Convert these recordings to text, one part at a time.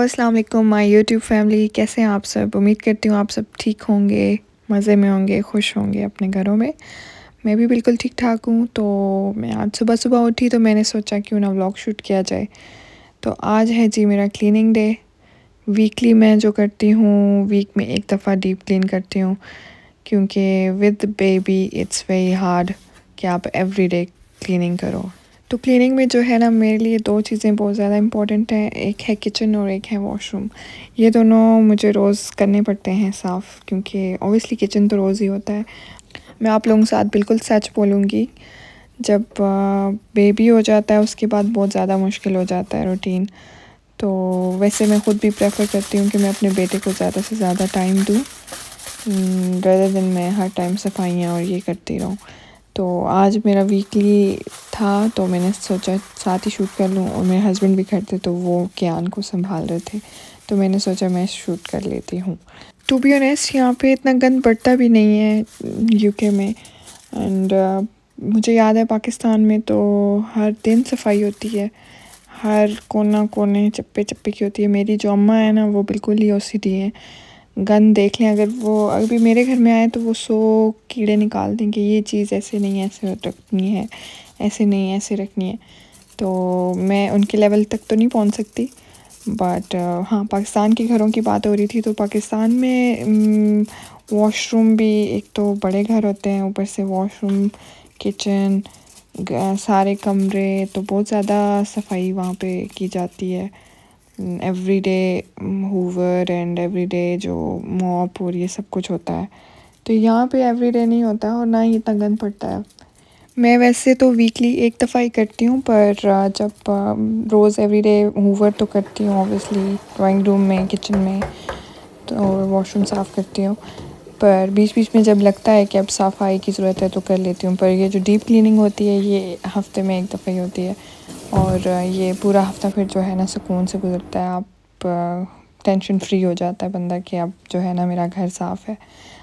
अस्सलाम वालेकुम my YouTube family. कैसे हैं आप सब? उम्मीद करती हूँ आप सब ठीक होंगे, मज़े में होंगे, खुश होंगे अपने घरों में। मैं भी बिल्कुल ठीक ठाक हूँ। तो मैं आज सुबह सुबह उठी तो मैंने सोचा क्यों ना व्लॉग शूट किया जाए। तो आज है जी मेरा क्लीनिंग डे। वीकली मैं जो करती हूँ, वीक में एक दफ़ा डीप क्लीन करती हूँ, क्योंकि with baby it's very hard कि आप एवरी डे क्लीनिंग करो। तो क्लीनिंग में जो है ना, मेरे लिए दो चीज़ें बहुत ज़्यादा इम्पोर्टेंट हैं। एक है किचन और एक है वॉशरूम। ये दोनों मुझे रोज़ करने पड़ते हैं साफ़, क्योंकि ऑब्वियसली किचन तो रोज़ ही होता है। मैं आप लोगों के साथ बिल्कुल सच बोलूँगी, जब बेबी हो जाता है उसके बाद बहुत ज़्यादा मुश्किल हो जाता है रूटीन। तो वैसे मैं ख़ुद भी प्रेफर करती हूँ कि मैं अपने बेटे को ज़्यादा से ज़्यादा टाइम दूँ, रेदर देन मैं हर टाइम सफाइयाँ और ये करती रहूँ। तो आज मेरा वीकली था तो मैंने सोचा साथ ही शूट कर लूँ, और मेरे हस्बैंड भी घर थे तो वो कियान को संभाल रहे थे, तो मैंने सोचा मैं शूट कर लेती हूँ। टू बी ऑनेस्ट यहाँ पे इतना गंद पड़ता भी नहीं है यूके में। एंड मुझे याद है पाकिस्तान में तो हर दिन सफाई होती है, हर कोना कोने चप्पे चप्पे की होती है। मेरी जो अम्मा है ना, वो बिल्कुल ही ओसीडी है। गंद देख लें, अगर वो अभी मेरे घर में आए तो वो 100 कीड़े निकाल देंगे। ये चीज़ ऐसे नहीं, ऐसे रखनी है, ऐसे नहीं, ऐसे रखनी है। तो मैं उनके लेवल तक तो नहीं पहुंच सकती, बट हाँ, पाकिस्तान के घरों की बात हो रही थी। तो पाकिस्तान में वॉशरूम भी, एक तो बड़े घर होते हैं, ऊपर से वॉशरूम, किचन, सारे कमरे, तो बहुत ज़्यादा सफाई वहाँ पे की जाती है। Every day Hoover and every day जो मॉप और ये सब कुछ होता है। तो यहाँ पे एवरी डे नहीं होता और ना ही इतना गंद पड़ता है। मैं वैसे तो वीकली एक दफ़ा ही करती हूँ, पर जब रोज़ एवरी डे हूवर तो करती हूँ ऑब्वियसली, ड्राइंग रूम में, किचन में, तो वॉशरूम साफ़ करती हूँ। पर बीच बीच में जब लगता है कि अब सफाई की ज़रूरत है तो कर लेती हूँ। पर ये जो डीप क्लीनिंग होती है ये हफ़्ते में एक दफ़ा ही होती है, और ये पूरा हफ़्ता फिर जो है ना सुकून से गुजरता है। आप टेंशन फ्री हो जाता है बंदा कि अब जो है ना मेरा घर साफ़ है।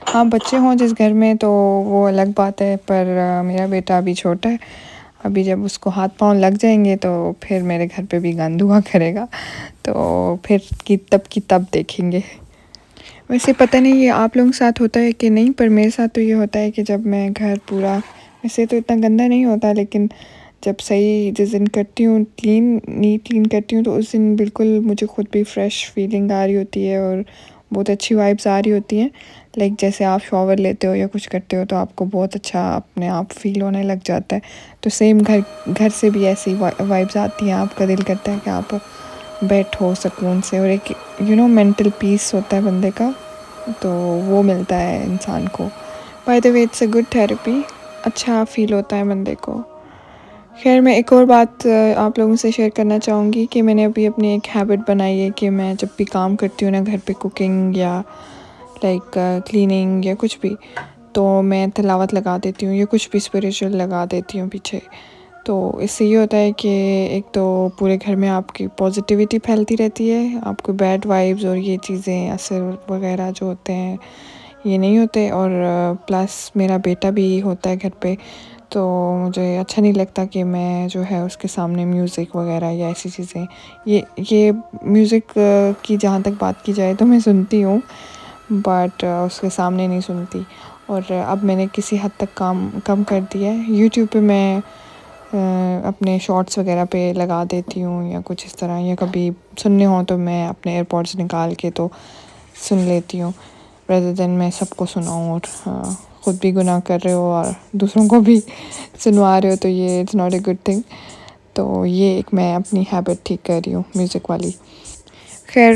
हाँ, बच्चे हों जिस घर में तो वो अलग बात है, पर मेरा बेटा अभी छोटा है। अभी जब उसको हाथ पाँव लग जाएंगे तो फिर मेरे घर पे भी गंद हुआ करेगा, तो फिर की तब देखेंगे। वैसे पता नहीं ये आप लोगों के साथ होता है कि नहीं, पर मेरे साथ तो ये होता है कि जब मैं घर पूरा, वैसे तो इतना गंदा नहीं होता, लेकिन जब सही जिस दिन करती हूँ नीट क्लीन करती हूँ, तो उस दिन बिल्कुल मुझे ख़ुद भी फ़्रेश फीलिंग आ रही होती है और बहुत अच्छी वाइब्स आ रही होती हैं। लाइक जैसे आप शॉवर लेते हो या कुछ करते हो तो आपको बहुत अच्छा अपने आप फील होने लग जाता है। तो सेम घर से भी ऐसी वाइब्स आती हैं, आपका दिल करता है कि आप बैठो सुकून से, और एक मेंटल पीस होता है बंदे का, तो वो मिलता है इंसान को। By the way it's a good therapy, अच्छा फ़ील होता है बंदे को। खैर, मैं एक और बात आप लोगों से शेयर करना चाहूँगी कि मैंने अभी अपनी एक हैबिट बनाई है कि मैं जब भी काम करती हूँ ना घर पे, कुकिंग या लाइक क्लीनिंग या कुछ भी, तो मैं तिलावत लगा देती हूँ या कुछ भी स्पिरिचुअल लगा देती हूँ पीछे। तो इससे ये होता है कि एक तो पूरे घर में आपकी पॉजिटिविटी फैलती रहती है, आपको बैड वाइब्स और ये चीज़ें, असर वगैरह जो होते हैं ये नहीं होते। और प्लस मेरा बेटा भी होता है घर पे, तो मुझे अच्छा नहीं लगता कि मैं जो है उसके सामने म्यूज़िक वगैरह या ऐसी चीज़ें, ये म्यूज़िक की जहाँ तक बात की जाए तो मैं सुनती हूँ, बट उसके सामने नहीं सुनती। और अब मैंने किसी हद तक काम कम कर दिया है। यूट्यूब पे मैं अपने शॉर्ट्स वगैरह पे लगा देती हूँ या कुछ इस तरह, या कभी सुनने हो तो मैं अपने एयरपॉड्स निकाल के तो सुन लेती हूँ, रेदर देन मैं सबको सुनाऊँ और ख़ुद भी गुनाह कर रहे हो और दूसरों को भी सुनवा रहे हो, तो ये it's not a good thing. तो ये एक मैं अपनी हैबिट ठीक कर रही हूँ म्यूज़िक वाली। खैर,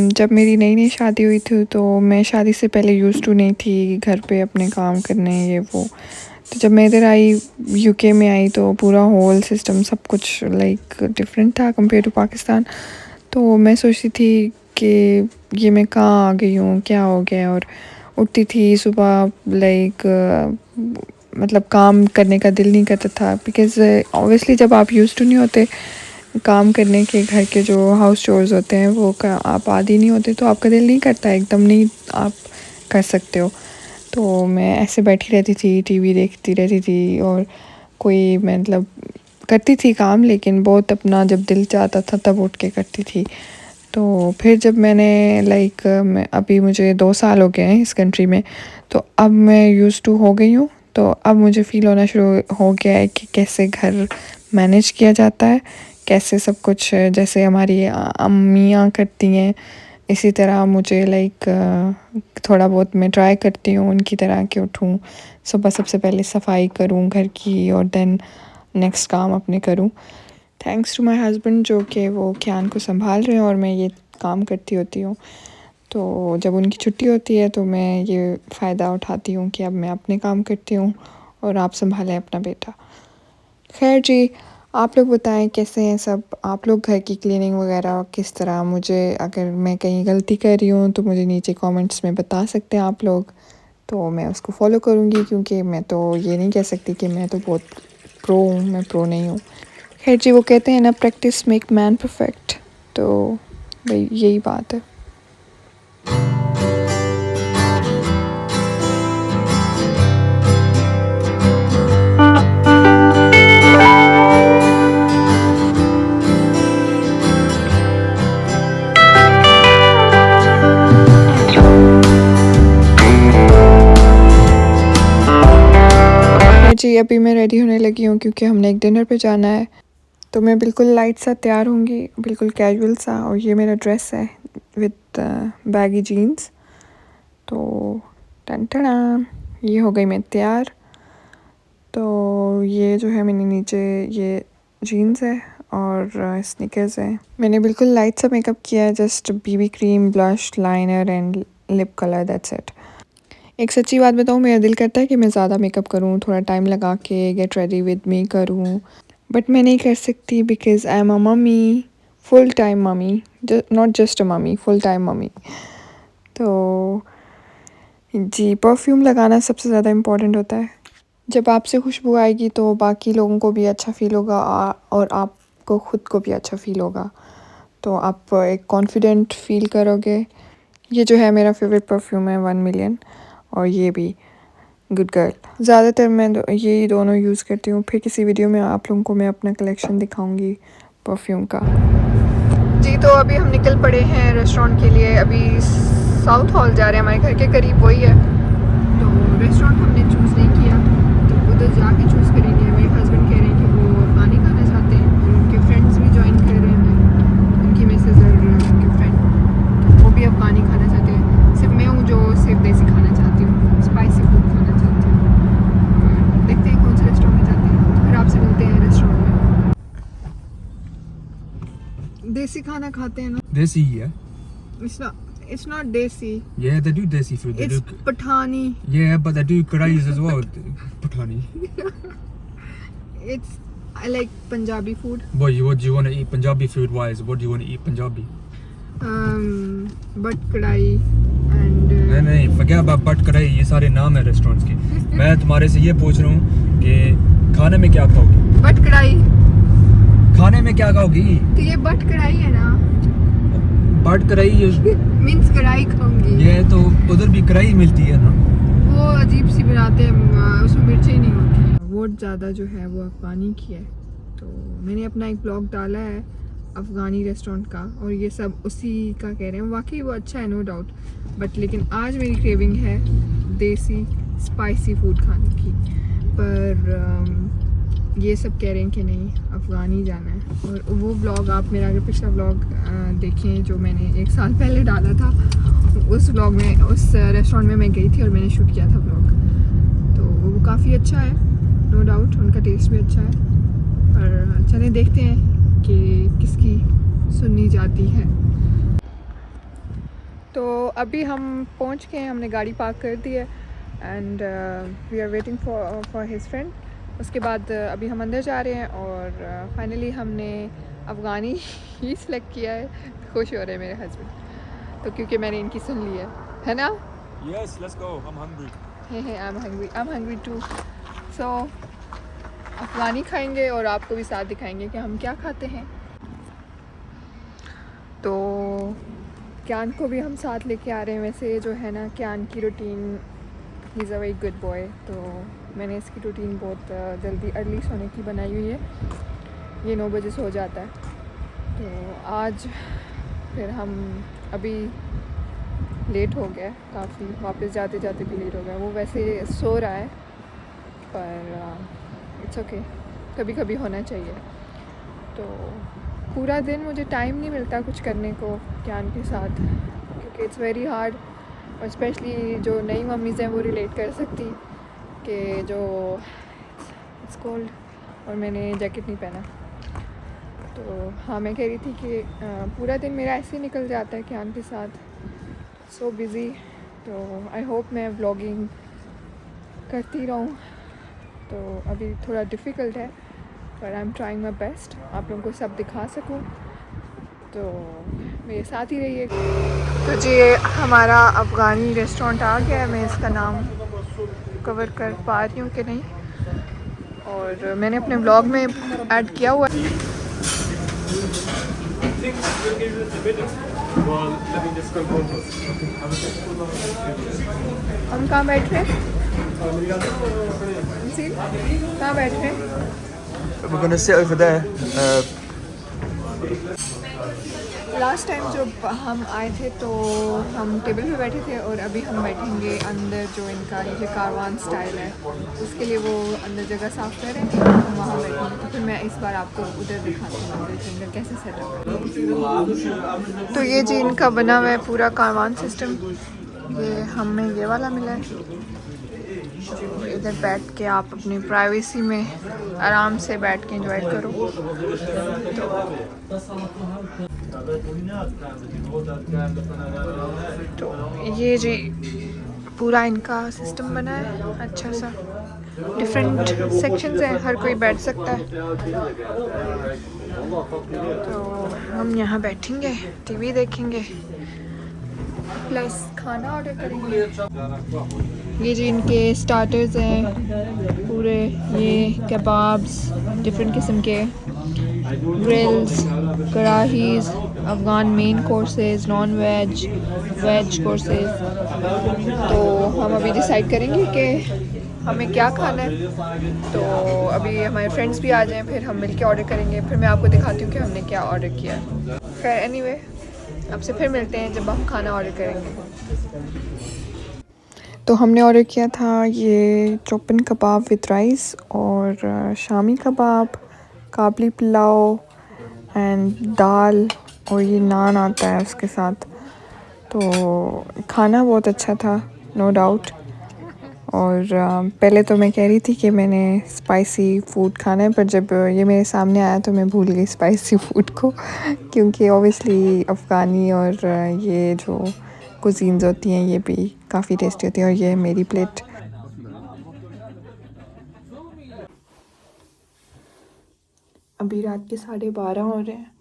जब मेरी नई नई शादी हुई थी तो मैं शादी से पहले यूज़ टू नहीं थी घर पे अपने काम करने ये वो। तो जब मैं इधर आई, यूके में आई, तो पूरा होल सिस्टम सब कुछ लाइक डिफरेंट था कंपेयर टू पाकिस्तान। तो मैं सोचती थी कि ये मैं कहाँ आ गई हूँ, क्या हो गया। और उठती थी सुबह, लाइक मतलब काम करने का दिल नहीं करता था, बिकॉज़ ऑब्वियसली जब आप यूज़ टू नहीं होते काम करने के, घर के जो हाउस चोर्स होते हैं वो आप आदी नहीं होते, तो आपका दिल नहीं करता, एकदम नहीं आप कर सकते हो। तो मैं ऐसे बैठी रहती थी, टीवी देखती रहती थी, और कोई मतलब करती थी काम, लेकिन बहुत अपना जब दिल चाहता था तब उठ के करती थी। तो फिर जब मैंने मैं अभी मुझे 2 साल हो गए हैं इस कंट्री में, तो अब मैं यूज़ टू हो गई हूँ। तो अब मुझे फ़ील होना शुरू हो गया है कि कैसे घर मैनेज किया जाता है, कैसे सब कुछ जैसे हमारी अम्मियाँ करती हैं, इसी तरह मुझे थोड़ा बहुत मैं ट्राई करती हूँ उनकी तरह कि उठूँ, सुबह सबसे पहले सफाई करूँ घर की और देन नेक्स्ट काम अपने करूँ। थैंक्स टू माय हस्बैंड जो कि वो क्यान को संभाल रहे हैं और मैं ये काम करती होती हूँ। तो जब उनकी छुट्टी होती है तो मैं ये फ़ायदा उठाती हूँ कि अब मैं अपने काम करती हूँ और आप संभालें अपना बेटा। खैर जी, आप लोग बताएं कैसे हैं सब, आप लोग घर की क्लीनिंग वगैरह किस तरह, मुझे अगर मैं कहीं गलती कर रही हूँ तो मुझे नीचे कमेंट्स में बता सकते हैं आप लोग, तो मैं उसको फॉलो करूँगी, क्योंकि मैं तो ये नहीं कह सकती कि मैं तो बहुत प्रो हूँ, मैं प्रो नहीं हूँ। खैर जी, वो कहते हैं ना, प्रैक्टिस मेक मैन परफेक्ट, तो भाई यही बात है। जी अभी मैं रेडी होने लगी हूँ क्योंकि हमने एक डिनर पे जाना है, तो मैं बिल्कुल लाइट सा तैयार होंगी, बिल्कुल कैजुअल सा, और ये मेरा ड्रेस है विद बैगी जीन्स। तो टन टना, ये हो गई मैं तैयार। तो ये जो है मैंने नीचे ये जीन्स है और स्नीकर्स है। मैंने बिल्कुल लाइट सा मेकअप किया है, just BB cream, blush, liner and lip colour, that's it. एक सच्ची बात बताऊँ, मेरा दिल करता है कि मैं ज़्यादा मेकअप करूँ, थोड़ा टाइम लगा के गेट रेडी विद मी करूँ, बट मैं नहीं कर सकती because I am a mummy, full time mummy, not just a mummy, full time mummy. तो जी, परफ्यूम लगाना सबसे ज़्यादा इम्पोर्टेंट होता है। जब आपसे खुशबू आएगी तो बाकी लोगों को भी अच्छा फ़ील होगा और आपको ख़ुद को भी अच्छा फ़ील होगा, तो आप एक कॉन्फिडेंट फ़ील करोगे। ये जो है मेरा फेवरेट परफ्यूम है 1 मिलियन, और ये भी गुड गर्ल। ज़्यादातर मैं यही दोनों यूज़ करती हूँ। फिर किसी वीडियो में आप लोगों को मैं अपना कलेक्शन दिखाऊंगी परफ्यूम का। जी तो अभी हम निकल पड़े हैं रेस्टोरेंट के लिए। अभी साउथ हॉल जा रहे हैं, हमारे घर के करीब वही है। तो रेस्टोरेंट हमने चूज़ नहीं किया, तो उधर जाके चूज़ करेंगे। मेरे हस्बैंड कह रहे हैं कि वो अफ़गानी खाना चाहते हैं, और उनके फ्रेंड्स भी ज्वाइन कर रहे हैं, उनकी मिसेज और उनके फ्रेंड, तो वो भी अफ़गानी खाना चाहते हैं। सिर्फ मैं हूँ जो सिर्फ देसी खाना चाहती हूँ, स्पाइसी फूड खाना चाहती हूँ। देखते हैं कौन से रेस्टोरेंट में जाते हैं, तो फिर आपसे मिलते हैं रेस्टोरेंट में। देसी खाना खाते हैं ना? Desi, yeah. It's not desi. Yeah, they do desi food. They It's do. Pathani. Yeah, but they do karais as well. Pathani. It's I like Punjabi food. What do you want to eat Punjabi food wise? What do you want to eat Punjabi? But kadai and नहीं forget about but कढ़ाई, ये सारे नाम है restaurants के। मैं तुम्हारे से ये पूछ रहा हूँ कि खाने में क्या खाओगी? बट कढ़ाई। खाने में क्या खाओगी? तो ये बट कढ़ाई है ना? बट कढ़ाई मीन्स कढ़ाई खाऊंगी। ये तो उधर भी कढ़ाई मिलती है ना? वो अजीब सी बनाते हैं, उसमें मिर्चें ही नहीं होती। वोट ज़्यादा जो है वो अफ़गानी की है, तो मैंने अपना एक ब्लॉग डाला है अफ़गानी रेस्टोरेंट का, और ये सब उसी का कह रहे हैं। वाकई वो अच्छा है, नो डाउट, बट लेकिन आज मेरी क्रेविंग है देसी स्पाइसी फूड खाने की। पर ये सब कह रहे हैं कि नहीं, अफ़गानी जाना है। और वो ब्लॉग आप मेरा अगर पिछला ब्लॉग देखें जो मैंने 1 साल पहले डाला था, उस ब्लॉग में उस रेस्टोरेंट में मैं गई थी और मैंने शूट किया था ब्लॉग। तो वो काफ़ी अच्छा है, नो डाउट, उनका टेस्ट भी अच्छा है। पर चलें देखते हैं कि किसकी सुननी जाती है। तो अभी हम पहुंच गए हैं, हमने गाड़ी पार्क कर दी है and we are waiting for his friend. उसके बाद अभी हम अंदर जा रहे हैं और फाइनली हमने अफ़गानी ही सिलेक्ट किया है। खुश हो रहे हैं मेरे हस्बैंड, तो क्योंकि मैंने इनकी सुन ली है ना? Yes, let's go. I'm hungry. I'm hungry too. So Afghani खाएंगे और आपको भी साथ दिखाएंगे कि हम क्या खाते हैं। तो क्यान को भी हम साथ लेके आ रहे हैं। वैसे जो है ना, क्यान की routine, he is a very good boy, तो मैंने इसकी रूटीन बहुत जल्दी अर्ली सोने की बनाई हुई है। ये 9 बजे सो जाता है। तो आज फिर हम अभी लेट हो गया काफ़ी, वापस जाते जाते भी लेट हो गया। वो वैसे सो रहा है पर इट्स ओके, कभी कभी होना चाहिए। तो पूरा दिन मुझे टाइम नहीं मिलता कुछ करने को ज्ञान के साथ, क्योंकि इट्स वेरी हार्ड। और स्पेशली जो नई मम्मीज़ हैं वो रिलेट कर सकती कि जो इट्स कोल्ड और मैंने जैकेट नहीं पहना। तो हाँ, मैं कह रही थी कि पूरा दिन मेरा ऐसे ही निकल जाता है ज्ञान के साथ, सो बिज़ी। तो आई होप मैं व्लॉगिंग करती रहूँ। तो अभी थोड़ा डिफ़िकल्ट है पर I am trying my best, आप लोगों को सब दिखा सकूँ। तो मेरे साथ ही रहिए। तो जी हमारा अफ़गानी रेस्टोरेंट आ गया है। मैं इसका नाम कवर कर पा रही हूँ कि नहीं, और मैंने अपने ब्लॉग में ऐड किया हुआ है। हम कहाँ बैठ रहे हैं? कहाँ बैठ रहे हैं? We're gonna sit over there. Last time जब हम आए थे तो हम टेबल पे बैठे थे, और अभी हम बैठेंगे अंदर, जो इनका ये कारवान स्टाइल है उसके लिए वो अंदर जगह साफ़ कर रहे हैं, हम वहाँ बैठेंगे। तो फिर मैं इस बार आपको उधर दिखाती हूँ अंदर के अंदर कैसे सेटअप है। तो ये जी इनका बना हुआ है पूरा कारवान सिस्टम। ये हमें ये वाला मिला है, तो इधर बैठ के आप अपनी प्राइवेसी में आराम से बैठ के एंजॉय करो। तो ये जी पूरा इनका सिस्टम बना है अच्छा सा, डिफरेंट सेक्शंस हैं, हर कोई बैठ सकता है। तो हम यहाँ बैठेंगे, टीवी देखेंगे प्लस खाना ऑर्डर करेंगे। ये जी इनके स्टार्टर्स हैं पूरे, ये कबाब्स डिफरेंट किस्म के, grills, kadhais, Afghan main courses, non veg, veg courses. तो हम अभी डिसाइड करेंगे कि हमें क्या खाना है। तो अभी हमारे फ्रेंड्स भी आ जाएं, फिर हम मिलके ऑर्डर करेंगे, फिर मैं आपको दिखाती हूँ कि हमने क्या ऑर्डर किया है। खैर एनीवे, आपसे फिर मिलते हैं जब हम खाना ऑर्डर करेंगे। तो हमने ऑर्डर किया था ये चोपन कबाब विद राइस और शामी कबाब, काबली पुलाव एंड दाल, और ये नान आता है उसके साथ। तो खाना बहुत अच्छा था नो डाउट। और पहले तो मैं कह रही थी कि मैंने स्पाइसी फ़ूड खाना है, पर जब ये मेरे सामने आया तो मैं भूल गई स्पाइसी फ़ूड को, क्योंकि ऑब्वियसली अफ़गानी और ये जो कुजीन्स होती हैं ये भी काफ़ी टेस्टी होती हैं। और ये मेरी प्लेट। अभी रात के 12:30 हो रहे हैं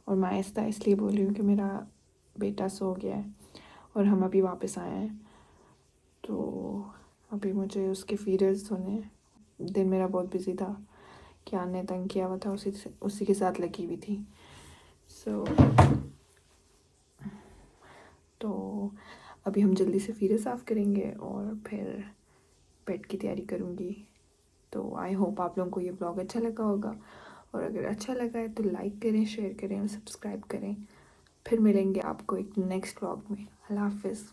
और मैं आहिस्ता इसलिए बोल रही हूँ कि मेरा बेटा सो गया है और हम अभी वापस आए हैं। तो अभी मुझे उसके फीडर्स धोने हैं। दिन मेरा बहुत बिजी था, क्या ने तंग किया हुआ था, उसी के साथ लगी हुई थी। तो अभी हम जल्दी से फीडर साफ़ करेंगे और फिर बेड की तैयारी करूँगी। तो आई होप आप लोगों को ये ब्लॉग अच्छा लगा होगा, और अगर अच्छा लगा है तो लाइक करें, शेयर करें और सब्सक्राइब करें। फिर मिलेंगे आपको एक नेक्स्ट ब्लॉग में। अल्लाह हाफ़िज़।